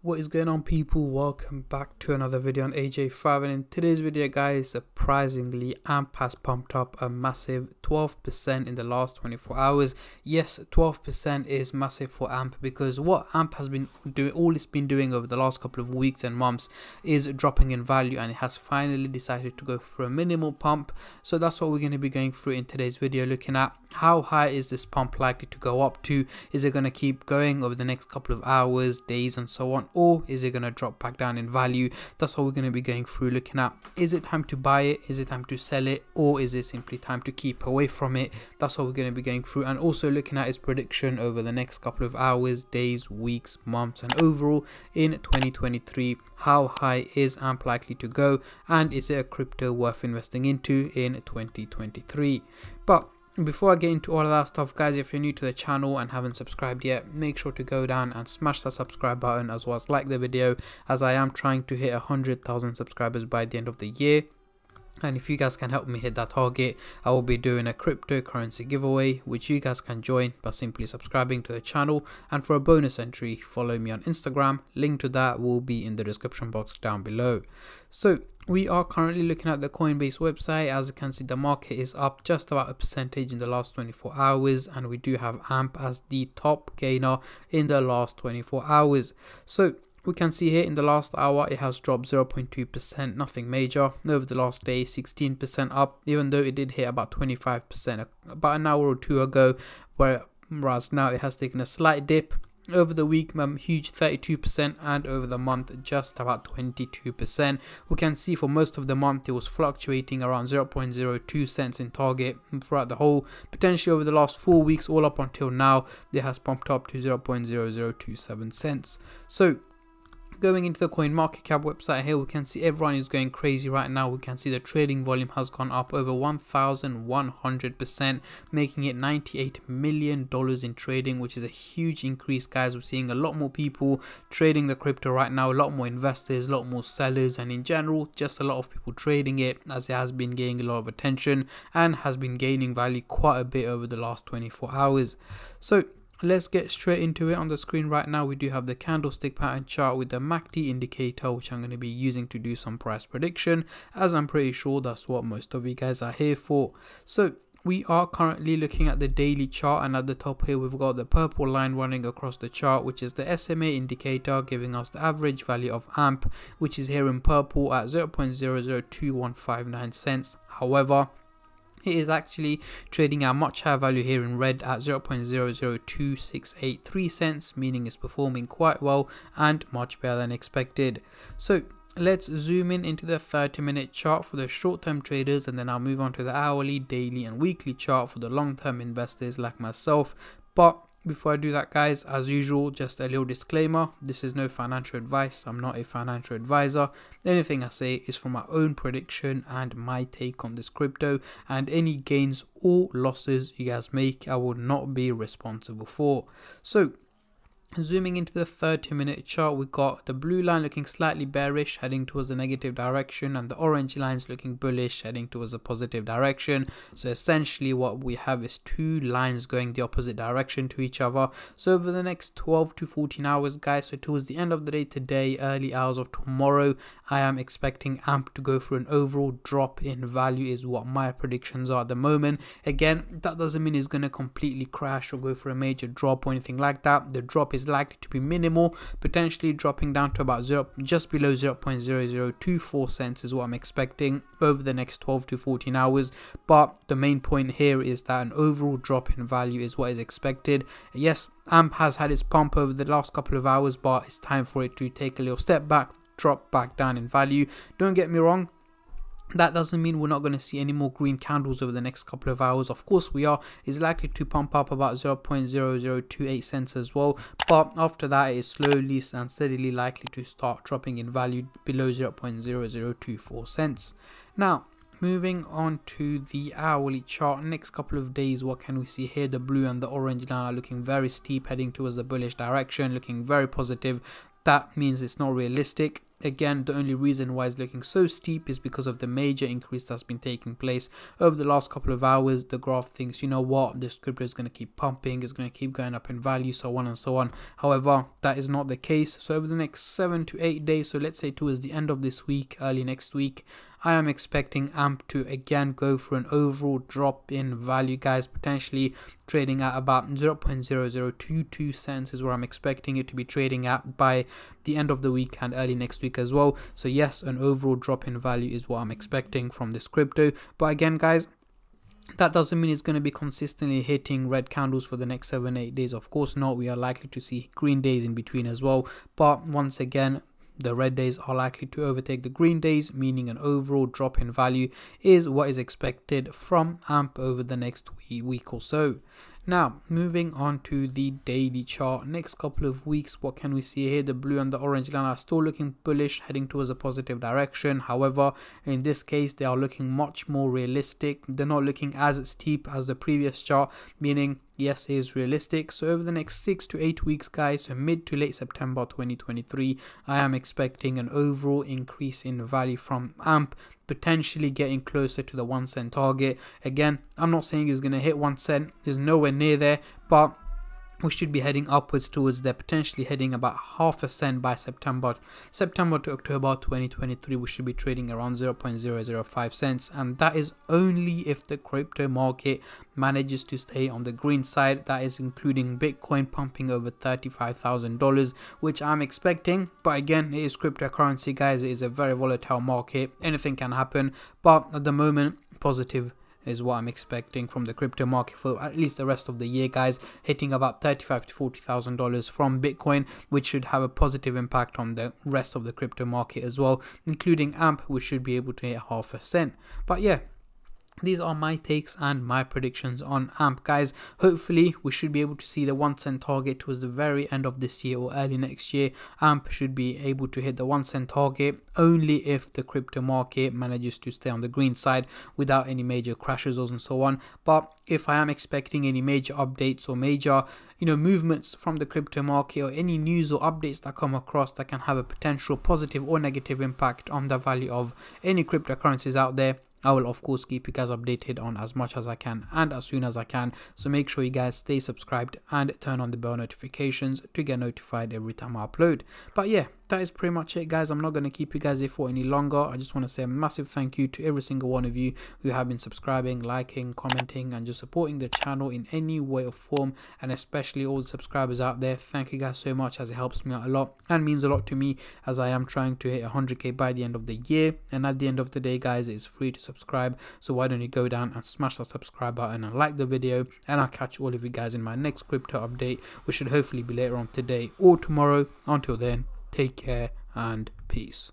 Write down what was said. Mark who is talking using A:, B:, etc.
A: What is going on, people? Welcome back to another video on AJ5, and in today's video, guys, surprisingly AMP has pumped up a massive 12% in the last 24 hours. Yes, 12% is massive for AMP because what AMP has been doing, all it's been doing over the last couple of weeks and months, is dropping in value, and it has finally decided to go for a minimal pump. So that's what we're going to be going through in today's video, looking at how high is this pump likely to go up to. Is it going to keep going over the next couple of hours, days, and so on, or is it going to drop back down in value? That's what we're going to be going through, looking at, is it time to buy it, is it time to sell it, or is it simply time to keep away from it? That's what we're going to be going through, and also looking at his prediction over the next couple of hours, days, weeks, months, and overall in 2023. How high is AMP likely to go, and is it a crypto worth investing into in 2023? But before I get into all of that stuff, guys, if you're new to the channel and haven't subscribed yet, make sure to go down and smash that subscribe button, as well as like the video, as I am trying to hit 100,000 subscribers by the end of the year. And if you guys can help me hit that target, I will be doing a cryptocurrency giveaway, which you guys can join by simply subscribing to the channel. And for a bonus entry, follow me on Instagram. Link to that will be in the description box down below. So we are currently looking at the Coinbase website. As you can see, the market is up just about a percentage in the last 24 hours, and we do have AMP as the top gainer in the last 24 hours. So we can see here in the last hour it has dropped 0.2%, nothing major. Over the last day, 16% up, even though it did hit about 25% about an hour or two ago, whereas now it has taken a slight dip. Over the week, huge 32%, and over the month, just about 22%. We can see for most of the month it was fluctuating around 0.02 cents in target throughout the whole. Potentially over the last 4 weeks, all up until now, it has pumped up to 0.0027 cents. So going into the CoinMarketCap website here, we can see everyone is going crazy right now. We can see the trading volume has gone up over 1,100%, making it $98 million in trading, which is a huge increase, guys. We're seeing a lot more people trading the crypto right now, a lot more investors, a lot more sellers, and in general, just a lot of people trading it, as it has been gaining a lot of attention and has been gaining value quite a bit over the last 24 hours. So let's get straight into it. On the screen right now, we do have the candlestick pattern chart with the MACD indicator, which I'm going to be using to do some price prediction, as I'm pretty sure that's what most of you guys are here for. So we are currently looking at the daily chart, and at the top here we've got the purple line running across the chart, which is the SMA indicator, giving us the average value of AMP, which is here in purple at 0.002159 cents. However, it is actually trading at much higher value here in red at 0.002683 cents, meaning it's performing quite well and much better than expected. So let's zoom in into the 30-minute chart for the short-term traders, and then I'll move on to the hourly, daily, and weekly chart for the long-term investors like myself. But before I do that, guys, as usual, just a little disclaimer: this is no financial advice. I'm not a financial advisor. Anything I say is from my own prediction and my take on this crypto, and any gains or losses you guys make, I will not be responsible for. So zooming into the 30-minute chart, we got the blue line looking slightly bearish, heading towards the negative direction, and the orange lines looking bullish, heading towards the positive direction. So essentially what we have is two lines going the opposite direction to each other. So over the next 12 to 14 hours, guys, so towards the end of the day today, early hours of tomorrow, I am expecting AMP to go through an overall drop in value, is what my predictions are at the moment. Again, that doesn't mean it's going to completely crash or go for a major drop or anything like that. The drop is likely to be minimal, potentially dropping down to about just below 0.0024 cents is what I'm expecting over the next 12 to 14 hours. But the main point here is that an overall drop in value is what is expected. Yes, AMP has had its pump over the last couple of hours, but it's time for it to take a little step back, drop back down in value. Don't get me wrong, that doesn't mean we're not going to see any more green candles over the next couple of hours. Of course we are. It's likely to pump up about 0.0028 cents as well, but after that it is slowly and steadily likely to start dropping in value below 0.0024 cents. Now moving on to the hourly chart, next couple of days, what can we see here? The blue and the orange line are looking very steep, heading towards the bullish direction, looking very positive. That means it's not realistic. again, the only reason why it's looking so steep is because of the major increase that's been taking place over the last couple of hours. The graph thinks, you know what, this crypto is going to keep pumping, it's going to keep going up in value, so on and so on. However, that is not the case. So over the next 7 to 8 days, so let's say towards the end of this week, early next week, I am expecting AMP to again go for an overall drop in value, guys, potentially trading at about 0.0022 cents is where I'm expecting it to be trading at by the end of the week and early next week as well. So yes, an overall drop in value is what I'm expecting from this crypto. But again, guys, that doesn't mean it's going to be consistently hitting red candles for the next 7-8 days. Of course not. We are likely to see green days in between as well. But once again, the red days are likely to overtake the green days, meaning an overall drop in value is what is expected from AMP over the next week or so. Now, moving on to the daily chart. Next couple of weeks, what can we see here? The blue and the orange line are still looking bullish, heading towards a positive direction. However, in this case, they are looking much more realistic. They're not looking as steep as the previous chart, meaning yes, it is realistic. So over the next 6 to 8 weeks, guys, so mid to late September 2023, I am expecting an overall increase in value from AMP, potentially getting closer to the 1 cent target. Again, I'm not saying it's going to hit 1 cent. There's nowhere near there, but we should be heading upwards towards there, potentially heading about half a cent by September to October 2023. We should be trading around 0.005 cents, and that is only if the crypto market manages to stay on the green side. That is including Bitcoin pumping over $35,000, which I'm expecting. But again, it is cryptocurrency, guys. It is a very volatile market. Anything can happen, but at the moment, positive is what I'm expecting from the crypto market for at least the rest of the year, guys, hitting about $35,000 to $40,000 from Bitcoin, which should have a positive impact on the rest of the crypto market as well, including AMP, which should be able to hit half a cent. But yeah, these are my takes and my predictions on AMP, guys. Hopefully, we should be able to see the 1 cent target towards the very end of this year or early next year. AMP should be able to hit the 1 cent target only if the crypto market manages to stay on the green side without any major crashes and so on. But if I am expecting any major updates or major movements from the crypto market, or any news or updates that come across that can have a potential positive or negative impact on the value of any cryptocurrencies out there, I will of course keep you guys updated on as much as I can and as soon as I can. So make sure you guys stay subscribed and turn on the bell notifications to get notified every time I upload. But yeah, that is pretty much it, guys. I'm not going to keep you guys here for any longer. I just want to say a massive thank you to every single one of you who have been subscribing, liking, commenting, and just supporting the channel in any way or form, and especially all the subscribers out there. Thank you guys so much, as it helps me out a lot and means a lot to me, as I am trying to hit 100k by the end of the year. And at the end of the day, guys, it's free to subscribe, so why don't you go down and smash that subscribe button and like the video, and I'll catch all of you guys in my next crypto update, which should hopefully be later on today or tomorrow. Until then, take care and peace.